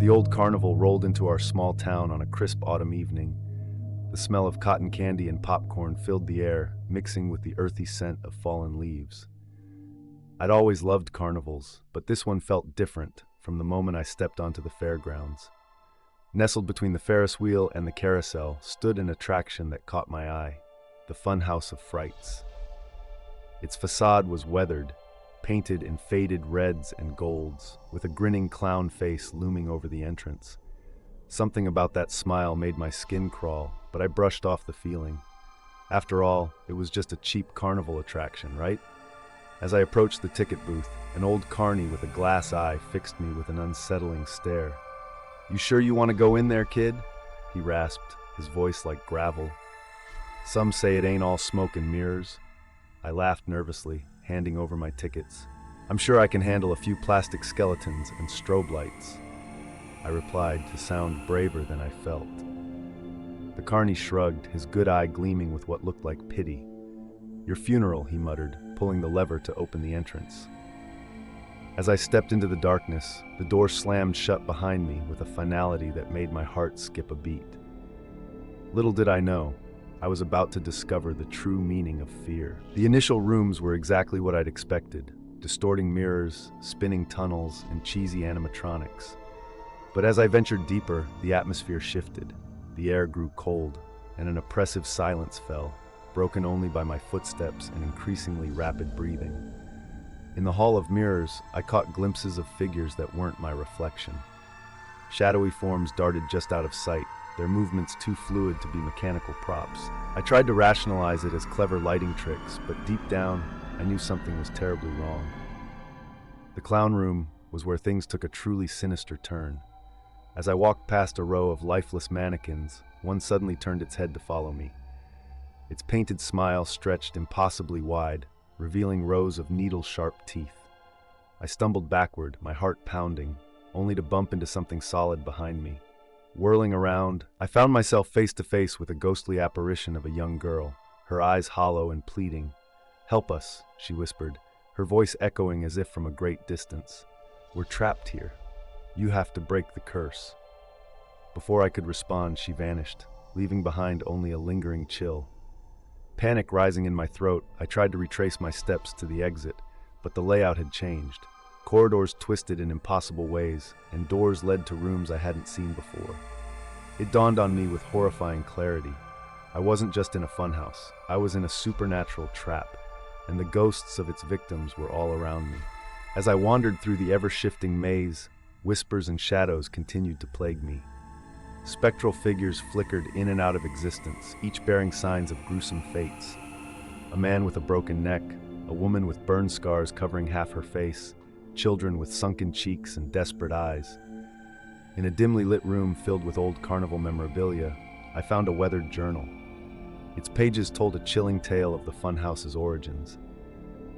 The old carnival rolled into our small town on a crisp autumn evening. The smell of cotton candy and popcorn filled the air, mixing with the earthy scent of fallen leaves. I'd always loved carnivals, but this one felt different from the moment I stepped onto the fairgrounds. Nestled between the Ferris wheel and the carousel stood an attraction that caught my eye, the Funhouse of Frights. Its facade was weathered, painted in faded reds and golds, with a grinning clown face looming over the entrance. Something about that smile made my skin crawl, but I brushed off the feeling. After all, it was just a cheap carnival attraction, right? As I approached the ticket booth, an old carny with a glass eye fixed me with an unsettling stare. "You sure you want to go in there, kid?" he rasped, his voice like gravel. "Some say it ain't all smoke and mirrors." I laughed nervously, handing over my tickets. "I'm sure I can handle a few plastic skeletons and strobe lights," I replied to sound braver than I felt. The carny shrugged, his good eye gleaming with what looked like pity. "Your funeral," he muttered, pulling the lever to open the entrance. As I stepped into the darkness, the door slammed shut behind me with a finality that made my heart skip a beat. Little did I know, I was about to discover the true meaning of fear. The initial rooms were exactly what I'd expected: distorting mirrors, spinning tunnels, and cheesy animatronics. But as I ventured deeper, the atmosphere shifted. The air grew cold, and an oppressive silence fell, broken only by my footsteps and increasingly rapid breathing. In the Hall of Mirrors, I caught glimpses of figures that weren't my reflection. Shadowy forms darted just out of sight, their movements too fluid to be mechanical props. I tried to rationalize it as clever lighting tricks, but deep down, I knew something was terribly wrong. The clown room was where things took a truly sinister turn. As I walked past a row of lifeless mannequins, one suddenly turned its head to follow me. Its painted smile stretched impossibly wide, revealing rows of needle-sharp teeth. I stumbled backward, my heart pounding, only to bump into something solid behind me. Whirling around, I found myself face to face with a ghostly apparition of a young girl, her eyes hollow and pleading. "Help us," she whispered, her voice echoing as if from a great distance. "We're trapped here. You have to break the curse." Before I could respond, she vanished, leaving behind only a lingering chill. Panic rising in my throat, I tried to retrace my steps to the exit, but the layout had changed. Corridors twisted in impossible ways, and doors led to rooms I hadn't seen before. It dawned on me with horrifying clarity. I wasn't just in a funhouse, I was in a supernatural trap, and the ghosts of its victims were all around me. As I wandered through the ever-shifting maze, whispers and shadows continued to plague me. Spectral figures flickered in and out of existence, each bearing signs of gruesome fates. A man with a broken neck, a woman with burn scars covering half her face, children with sunken cheeks and desperate eyes. In a dimly lit room filled with old carnival memorabilia, I found a weathered journal. Its pages told a chilling tale of the funhouse's origins.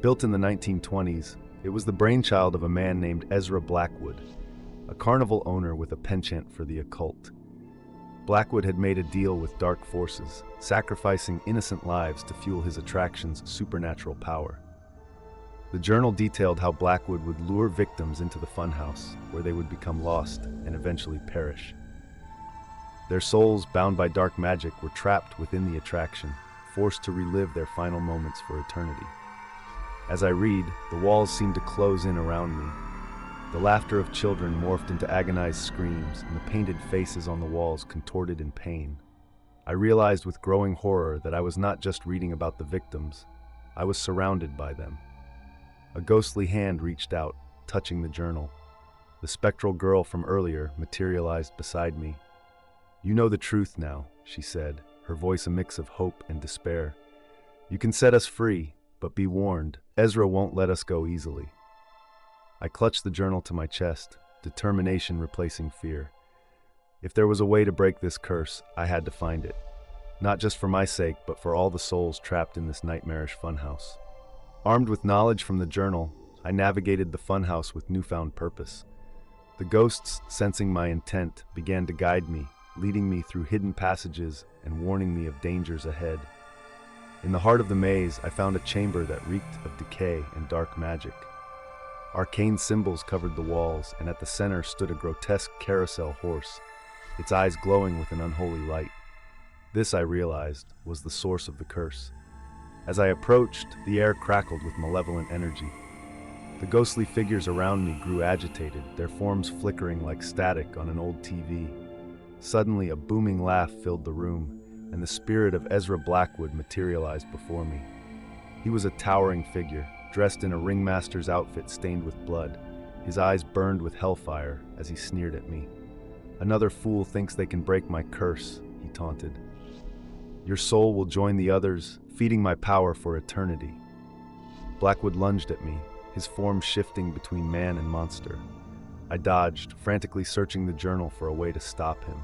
Built in the 1920s, it was the brainchild of a man named Ezra Blackwood, a carnival owner with a penchant for the occult. Blackwood had made a deal with dark forces, sacrificing innocent lives to fuel his attraction's supernatural power. The journal detailed how Blackwood would lure victims into the funhouse, where they would become lost and eventually perish. Their souls, bound by dark magic, were trapped within the attraction, forced to relive their final moments for eternity. As I read, the walls seemed to close in around me. The laughter of children morphed into agonized screams, and the painted faces on the walls contorted in pain. I realized with growing horror that I was not just reading about the victims, I was surrounded by them. A ghostly hand reached out, touching the journal. The spectral girl from earlier materialized beside me. "You know the truth now," she said, her voice a mix of hope and despair. "You can set us free, but be warned, Ezra won't let us go easily." I clutched the journal to my chest, determination replacing fear. If there was a way to break this curse, I had to find it. Not just for my sake, but for all the souls trapped in this nightmarish funhouse. Armed with knowledge from the journal, I navigated the funhouse with newfound purpose. The ghosts, sensing my intent, began to guide me, leading me through hidden passages and warning me of dangers ahead. In the heart of the maze, I found a chamber that reeked of decay and dark magic. Arcane symbols covered the walls, and at the center stood a grotesque carousel horse, its eyes glowing with an unholy light. This, I realized, was the source of the curse. As I approached, the air crackled with malevolent energy. The ghostly figures around me grew agitated, their forms flickering like static on an old TV. Suddenly, a booming laugh filled the room, and the spirit of Ezra Blackwood materialized before me. He was a towering figure, dressed in a ringmaster's outfit stained with blood. His eyes burned with hellfire as he sneered at me. "Another fool thinks they can break my curse," he taunted. "Your soul will join the others, feeding my power for eternity." Blackwood lunged at me, his form shifting between man and monster. I dodged, frantically searching the journal for a way to stop him.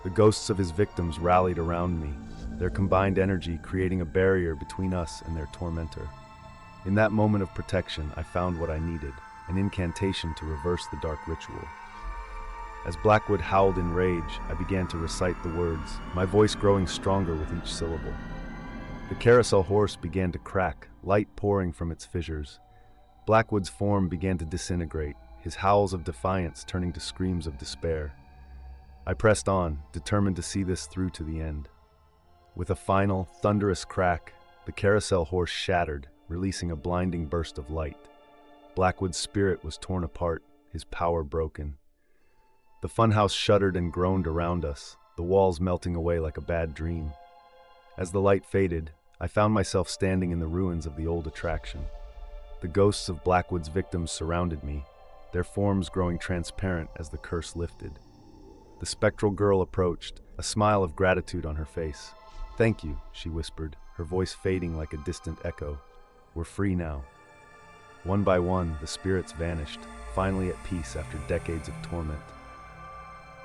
The ghosts of his victims rallied around me, their combined energy creating a barrier between us and their tormentor. In that moment of protection, I found what I needed, an incantation to reverse the dark ritual. As Blackwood howled in rage, I began to recite the words, my voice growing stronger with each syllable. The carousel horse began to crack, light pouring from its fissures. Blackwood's form began to disintegrate, his howls of defiance turning to screams of despair. I pressed on, determined to see this through to the end. With a final, thunderous crack, the carousel horse shattered, releasing a blinding burst of light. Blackwood's spirit was torn apart, his power broken. The funhouse shuddered and groaned around us, the walls melting away like a bad dream. As the light faded, I found myself standing in the ruins of the old attraction. The ghosts of Blackwood's victims surrounded me, their forms growing transparent as the curse lifted. The spectral girl approached, a smile of gratitude on her face. "Thank you," she whispered, her voice fading like a distant echo. "We're free now." One by one, the spirits vanished, finally at peace after decades of torment.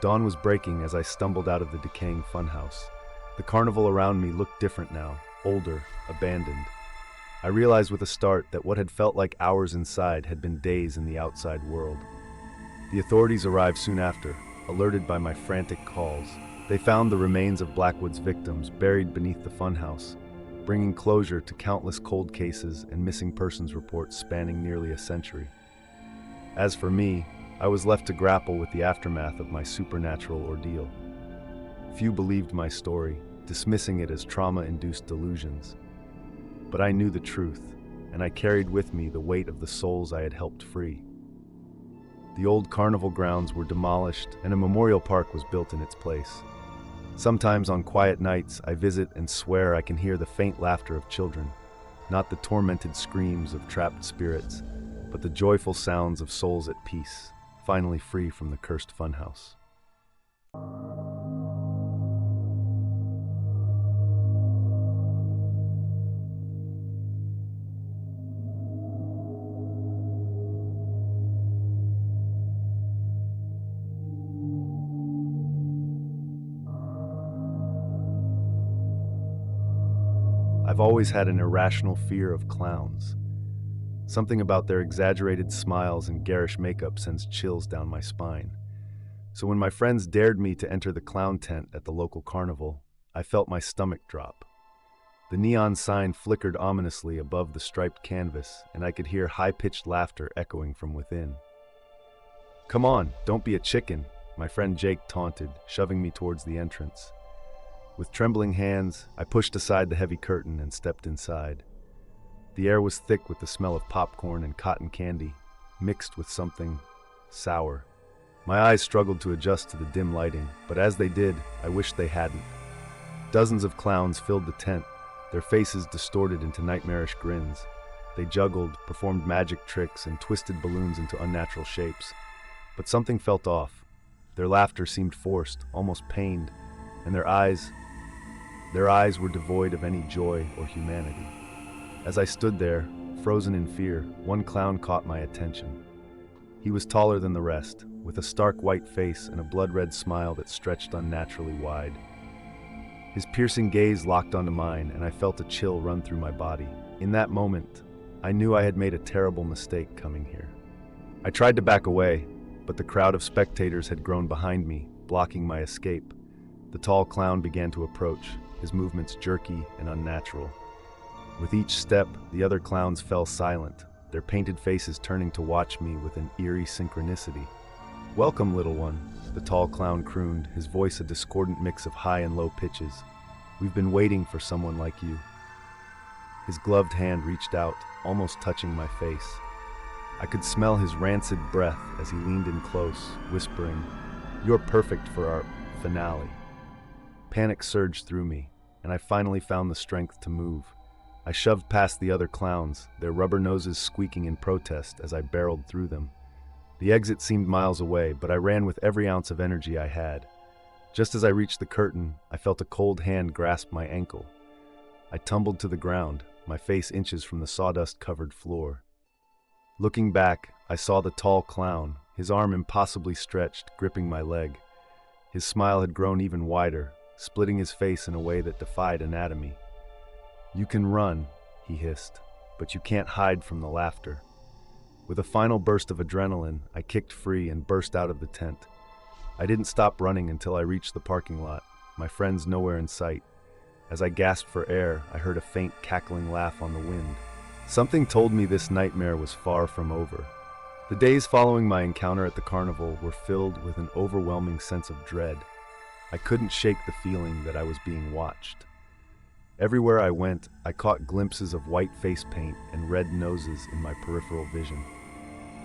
Dawn was breaking as I stumbled out of the decaying funhouse. The carnival around me looked different now, older, abandoned. I realized with a start that what had felt like hours inside had been days in the outside world. The authorities arrived soon after, alerted by my frantic calls. They found the remains of Blackwood's victims buried beneath the funhouse, bringing closure to countless cold cases and missing persons reports spanning nearly a century. As for me, I was left to grapple with the aftermath of my supernatural ordeal. Few believed my story, dismissing it as trauma-induced delusions. But I knew the truth, and I carried with me the weight of the souls I had helped free. The old carnival grounds were demolished, and a memorial park was built in its place. Sometimes on quiet nights, I visit and swear I can hear the faint laughter of children, not the tormented screams of trapped spirits, but the joyful sounds of souls at peace, finally free from the cursed funhouse. I've always had an irrational fear of clowns. Something about their exaggerated smiles and garish makeup sends chills down my spine. So when my friends dared me to enter the clown tent at the local carnival, I felt my stomach drop. The neon sign flickered ominously above the striped canvas, and I could hear high-pitched laughter echoing from within. "Come on, don't be a chicken," my friend Jake taunted, shoving me towards the entrance. With trembling hands, I pushed aside the heavy curtain and stepped inside. The air was thick with the smell of popcorn and cotton candy, mixed with something sour. My eyes struggled to adjust to the dim lighting, but as they did, I wished they hadn't. Dozens of clowns filled the tent, their faces distorted into nightmarish grins. They juggled, performed magic tricks, and twisted balloons into unnatural shapes. But something felt off. Their laughter seemed forced, almost pained, and their eyes were devoid of any joy or humanity. As I stood there, frozen in fear, one clown caught my attention. He was taller than the rest, with a stark white face and a blood-red smile that stretched unnaturally wide. His piercing gaze locked onto mine, and I felt a chill run through my body. In that moment, I knew I had made a terrible mistake coming here. I tried to back away, but the crowd of spectators had grown behind me, blocking my escape. The tall clown began to approach, his movements jerky and unnatural. With each step, the other clowns fell silent, their painted faces turning to watch me with an eerie synchronicity. "Welcome, little one," the tall clown crooned, his voice a discordant mix of high and low pitches. "We've been waiting for someone like you." His gloved hand reached out, almost touching my face. I could smell his rancid breath as he leaned in close, whispering, "You're perfect for our finale." Panic surged through me, and I finally found the strength to move. I shoved past the other clowns, their rubber noses squeaking in protest as I barreled through them. The exit seemed miles away, but I ran with every ounce of energy I had. Just as I reached the curtain, I felt a cold hand grasp my ankle. I tumbled to the ground, my face inches from the sawdust-covered floor. Looking back, I saw the tall clown, his arm impossibly stretched, gripping my leg. His smile had grown even wider, splitting his face in a way that defied anatomy. "You can run," he hissed, "but you can't hide from the laughter." With a final burst of adrenaline, I kicked free and burst out of the tent. I didn't stop running until I reached the parking lot, my friends nowhere in sight. As I gasped for air, I heard a faint cackling laugh on the wind. Something told me this nightmare was far from over. The days following my encounter at the carnival were filled with an overwhelming sense of dread. I couldn't shake the feeling that I was being watched. Everywhere I went, I caught glimpses of white face paint and red noses in my peripheral vision.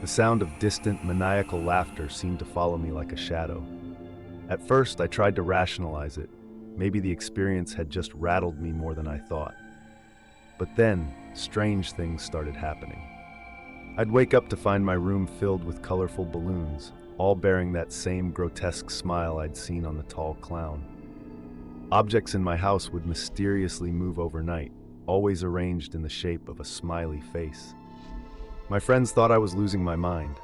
The sound of distant, maniacal laughter seemed to follow me like a shadow. At first, I tried to rationalize it. Maybe the experience had just rattled me more than I thought. But then, strange things started happening. I'd wake up to find my room filled with colorful balloons, all bearing that same grotesque smile I'd seen on the tall clown. Objects in my house would mysteriously move overnight, always arranged in the shape of a smiley face. My friends thought I was losing my mind.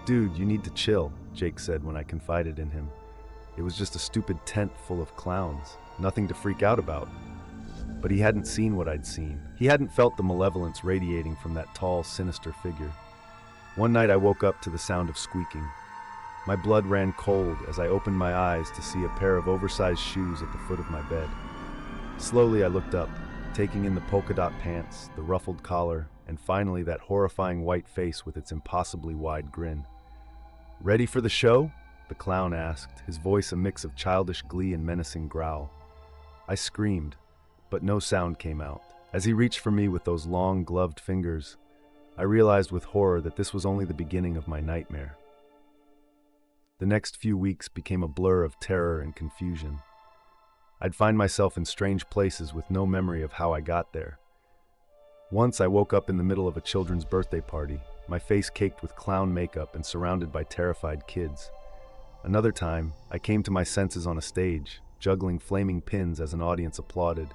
"Dude, you need to chill," Jake said when I confided in him. "It was just a stupid tent full of clowns, nothing to freak out about." But he hadn't seen what I'd seen. He hadn't felt the malevolence radiating from that tall, sinister figure. One night I woke up to the sound of squeaking. My blood ran cold as I opened my eyes to see a pair of oversized shoes at the foot of my bed. Slowly I looked up, taking in the polka dot pants, the ruffled collar, and finally that horrifying white face with its impossibly wide grin. "Ready for the show?" the clown asked, his voice a mix of childish glee and menacing growl. I screamed, but no sound came out. As he reached for me with those long, gloved fingers, I realized with horror that this was only the beginning of my nightmare. The next few weeks became a blur of terror and confusion. I'd find myself in strange places with no memory of how I got there. Once I woke up in the middle of a children's birthday party, my face caked with clown makeup and surrounded by terrified kids. Another time, I came to my senses on a stage, juggling flaming pins as an audience applauded.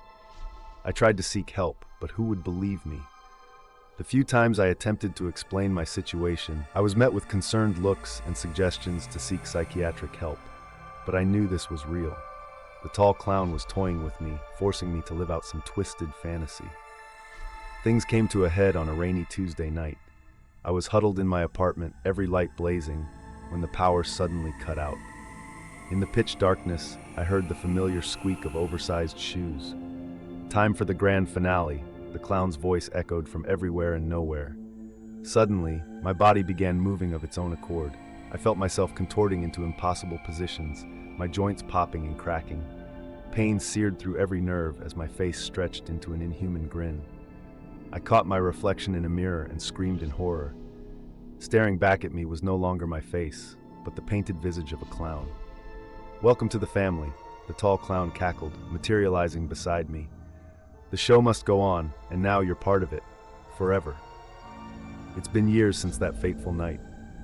I tried to seek help, but who would believe me? The few times I attempted to explain my situation, I was met with concerned looks and suggestions to seek psychiatric help. But I knew this was real. The tall clown was toying with me, forcing me to live out some twisted fantasy. Things came to a head on a rainy Tuesday night. I was huddled in my apartment, every light blazing, when the power suddenly cut out. In the pitch darkness, I heard the familiar squeak of oversized shoes. "Time for the grand finale," the clown's voice echoed from everywhere and nowhere. Suddenly, my body began moving of its own accord. I felt myself contorting into impossible positions, my joints popping and cracking. Pain seared through every nerve as my face stretched into an inhuman grin. I caught my reflection in a mirror and screamed in horror. Staring back at me was no longer my face, but the painted visage of a clown. "Welcome to the family," the tall clown cackled, materializing beside me. "The show must go on, and now you're part of it. Forever." It's been years since that fateful night,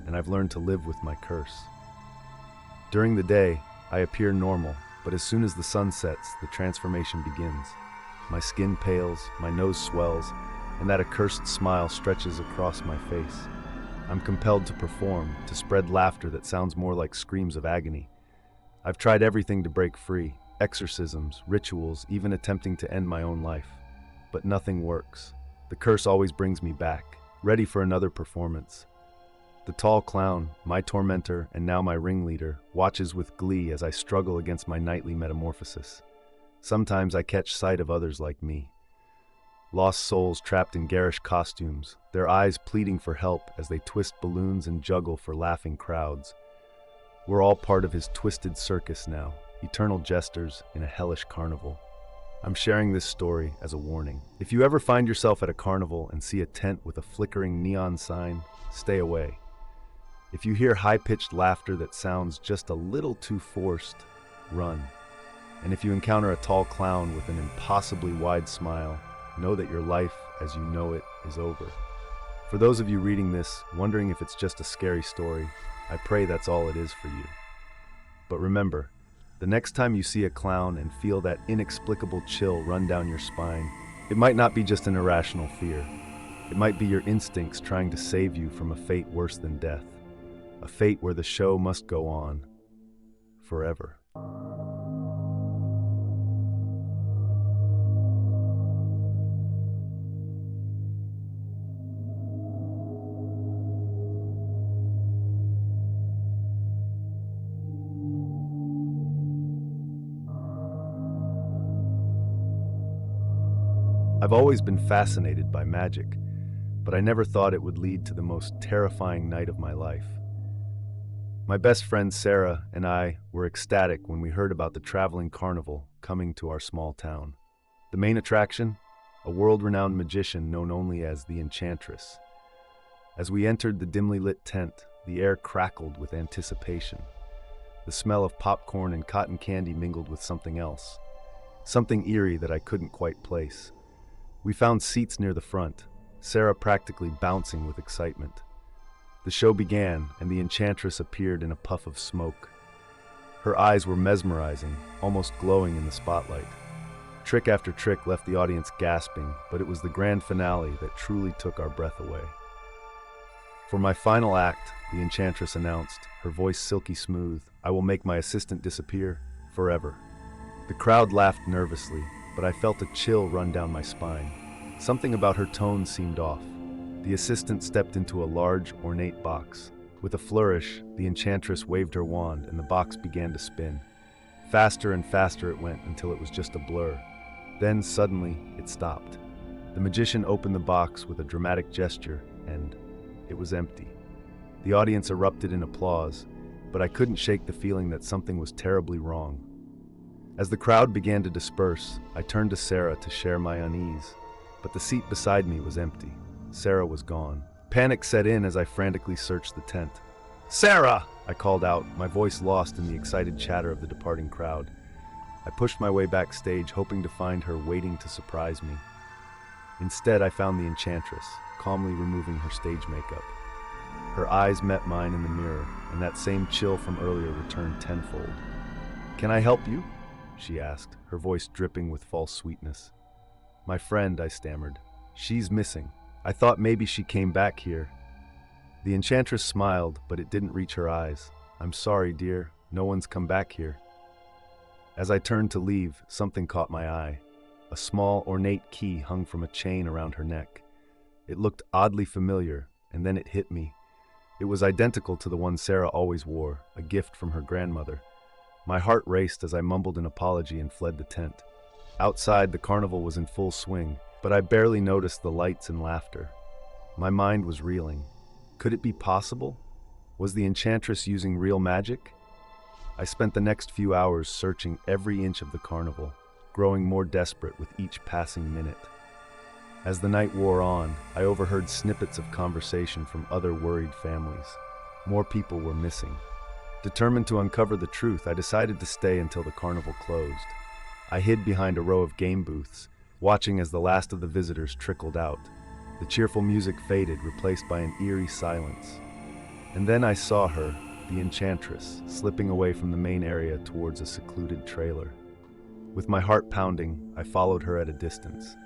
and I've learned to live with my curse. During the day, I appear normal, but as soon as the sun sets, the transformation begins. My skin pales, my nose swells, and that accursed smile stretches across my face. I'm compelled to perform, to spread laughter that sounds more like screams of agony. I've tried everything to break free, exorcisms, rituals, even attempting to end my own life. But nothing works. The curse always brings me back, ready for another performance. The tall clown, my tormentor and now my ringleader, watches with glee as I struggle against my nightly metamorphosis. Sometimes I catch sight of others like me. lost souls trapped in garish costumes, their eyes pleading for help as they twist balloons and juggle for laughing crowds. We're all part of his twisted circus now, eternal jesters in a hellish carnival. I'm sharing this story as a warning. If you ever find yourself at a carnival and see a tent with a flickering neon sign, stay away. If you hear high-pitched laughter that sounds just a little too forced, run. And if you encounter a tall clown with an impossibly wide smile, know that your life as you know it is over. For those of you reading this, wondering if it's just a scary story, I pray that's all it is for you. But remember, the next time you see a clown and feel that inexplicable chill run down your spine, it might not be just an irrational fear. It might be your instincts trying to save you from a fate worse than death. A fate where the show must go on forever. I've always been fascinated by magic, but I never thought it would lead to the most terrifying night of my life. My best friend Sarah and I were ecstatic when we heard about the traveling carnival coming to our small town. The main attraction? A world-renowned magician known only as the Enchantress. As we entered the dimly lit tent, the air crackled with anticipation. The smell of popcorn and cotton candy mingled with something else. Something eerie that I couldn't quite place. We found seats near the front, Sarah practically bouncing with excitement. The show began, and the Enchantress appeared in a puff of smoke. Her eyes were mesmerizing, almost glowing in the spotlight. Trick after trick left the audience gasping, but it was the grand finale that truly took our breath away. For my final act, the Enchantress announced, her voice silky smooth, "I will make my assistant disappear forever." The crowd laughed nervously, but I felt a chill run down my spine. Something about her tone seemed off. The assistant stepped into a large, ornate box. With a flourish, the Enchantress waved her wand and the box began to spin. Faster and faster it went until it was just a blur. Then, suddenly, it stopped. The magician opened the box with a dramatic gesture, and it was empty. The audience erupted in applause, but I couldn't shake the feeling that something was terribly wrong. As the crowd began to disperse, I turned to Sarah to share my unease, but the seat beside me was empty. Sarah was gone. Panic set in as I frantically searched the tent. "Sarah!" I called out, my voice lost in the excited chatter of the departing crowd. I pushed my way backstage, hoping to find her waiting to surprise me. Instead, I found the Enchantress, calmly removing her stage makeup. Her eyes met mine in the mirror, and that same chill from earlier returned tenfold. "Can I help you?" she asked, her voice dripping with false sweetness. "My friend," I stammered. "She's missing. I thought maybe she came back here." The Enchantress smiled, but it didn't reach her eyes. "I'm sorry, dear. No one's come back here." As I turned to leave, something caught my eye. A small, ornate key hung from a chain around her neck. It looked oddly familiar, and then it hit me. It was identical to the one Sarah always wore, a gift from her grandmother. My heart raced as I mumbled an apology and fled the tent. Outside, the carnival was in full swing, but I barely noticed the lights and laughter. My mind was reeling. Could it be possible? Was the Enchantress using real magic? I spent the next few hours searching every inch of the carnival, growing more desperate with each passing minute. As the night wore on, I overheard snippets of conversation from other worried families. More people were missing. Determined to uncover the truth, I decided to stay until the carnival closed. I hid behind a row of game booths, watching as the last of the visitors trickled out. The cheerful music faded, replaced by an eerie silence. And then I saw her, the Enchantress, slipping away from the main area towards a secluded trailer. With my heart pounding, I followed her at a distance.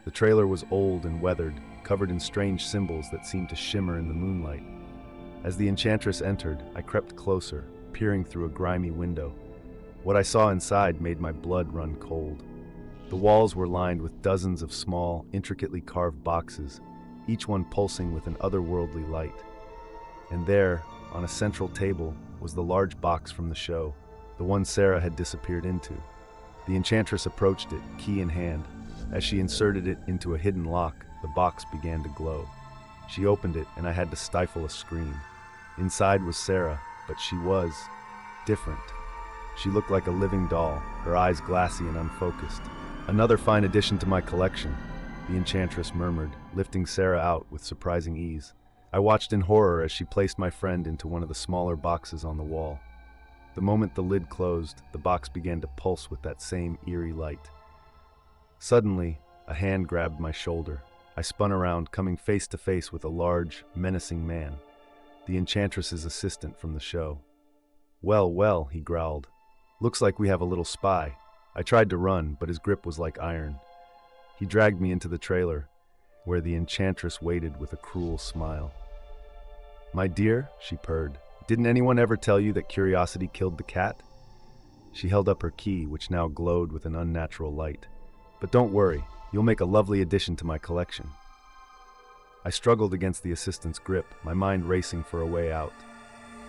The trailer was old and weathered, covered in strange symbols that seemed to shimmer in the moonlight. As the Enchantress entered, I crept closer, peering through a grimy window. What I saw inside made my blood run cold. The walls were lined with dozens of small, intricately carved boxes, each one pulsing with an otherworldly light. And there, on a central table, was the large box from the show, the one Sarah had disappeared into. The Enchantress approached it, key in hand. As she inserted it into a hidden lock, the box began to glow. She opened it, and I had to stifle a scream. Inside was Sarah, but she was different. She looked like a living doll, her eyes glassy and unfocused. "Another fine addition to my collection," the enchantress murmured, lifting Sarah out with surprising ease. I watched in horror as she placed my friend into one of the smaller boxes on the wall. The moment the lid closed, the box began to pulse with that same eerie light. Suddenly, a hand grabbed my shoulder. I spun around, coming face to face with a large, menacing man, the enchantress's assistant from the show. "Well, well," he growled. "Looks like we have a little spy." I tried to run, but his grip was like iron. He dragged me into the trailer, where the enchantress waited with a cruel smile. "My dear," she purred, "didn't anyone ever tell you that curiosity killed the cat?" She held up her key, which now glowed with an unnatural light. "But don't worry, you'll make a lovely addition to my collection." I struggled against the assistant's grip, my mind racing for a way out.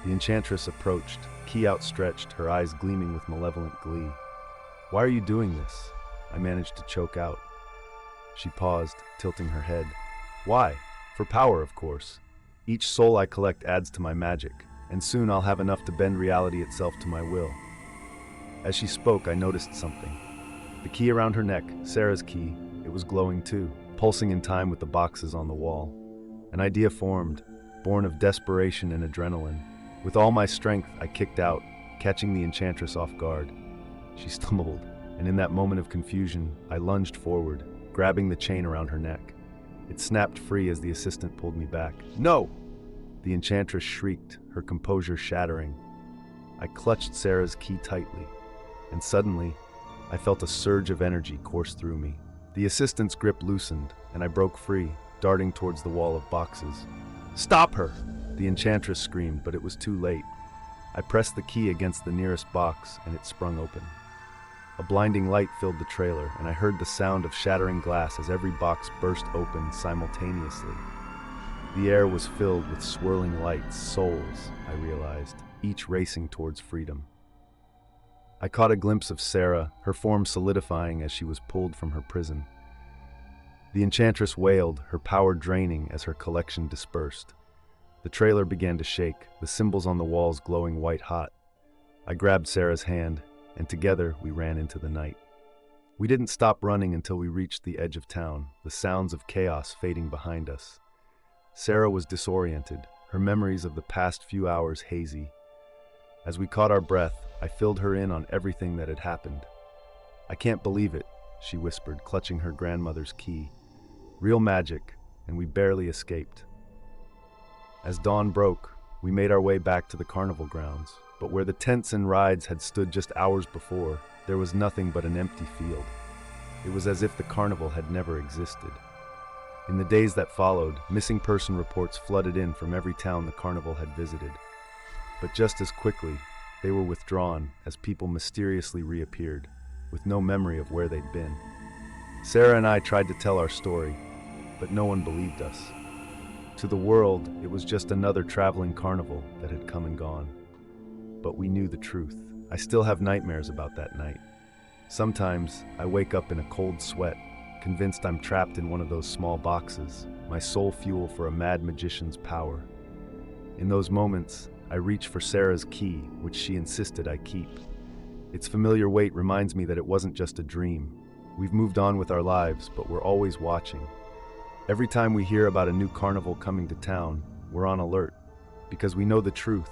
The enchantress approached, key outstretched, her eyes gleaming with malevolent glee. "Why are you doing this?" I managed to choke out. She paused, tilting her head. "Why? For power, of course. Each soul I collect adds to my magic, and soon I'll have enough to bend reality itself to my will." As she spoke, I noticed something. The key around her neck, Sarah's key, it was glowing too, pulsing in time with the boxes on the wall. An idea formed, born of desperation and adrenaline. With all my strength, I kicked out, catching the enchantress off guard. She stumbled, and in that moment of confusion, I lunged forward, grabbing the chain around her neck. It snapped free as the assistant pulled me back. "No!" The enchantress shrieked, her composure shattering. I clutched Sarah's key tightly, and suddenly, I felt a surge of energy course through me. The assistant's grip loosened, and I broke free, darting towards the wall of boxes. "Stop her!" The enchantress screamed, but it was too late. I pressed the key against the nearest box, and it sprung open. A blinding light filled the trailer, and I heard the sound of shattering glass as every box burst open simultaneously. The air was filled with swirling lights, souls, I realized, each racing towards freedom. I caught a glimpse of Sarah, her form solidifying as she was pulled from her prison. The enchantress wailed, her power draining as her collection dispersed. The trailer began to shake, the symbols on the walls glowing white-hot. I grabbed Sarah's hand, and together we ran into the night. We didn't stop running until we reached the edge of town, the sounds of chaos fading behind us. Sarah was disoriented, her memories of the past few hours hazy. As we caught our breath, I filled her in on everything that had happened. "I can't believe it," she whispered, clutching her grandmother's key. "Real magic, and we barely escaped." As dawn broke, we made our way back to the carnival grounds, but where the tents and rides had stood just hours before, there was nothing but an empty field. It was as if the carnival had never existed. In the days that followed, missing person reports flooded in from every town the carnival had visited. But just as quickly, they were withdrawn as people mysteriously reappeared, with no memory of where they'd been. Sarah and I tried to tell our story, but no one believed us. To the world, it was just another traveling carnival that had come and gone. But we knew the truth. I still have nightmares about that night. Sometimes, I wake up in a cold sweat, convinced I'm trapped in one of those small boxes, my sole fuel for a mad magician's power. In those moments, I reach for Sarah's key, which she insisted I keep. Its familiar weight reminds me that it wasn't just a dream. We've moved on with our lives, but we're always watching. Every time we hear about a new carnival coming to town, we're on alert, because we know the truth.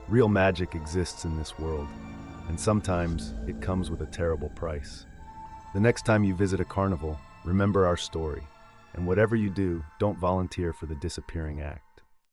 Real magic exists in this world, and sometimes it comes with a terrible price. The next time you visit a carnival, remember our story, and whatever you do, don't volunteer for the disappearing act.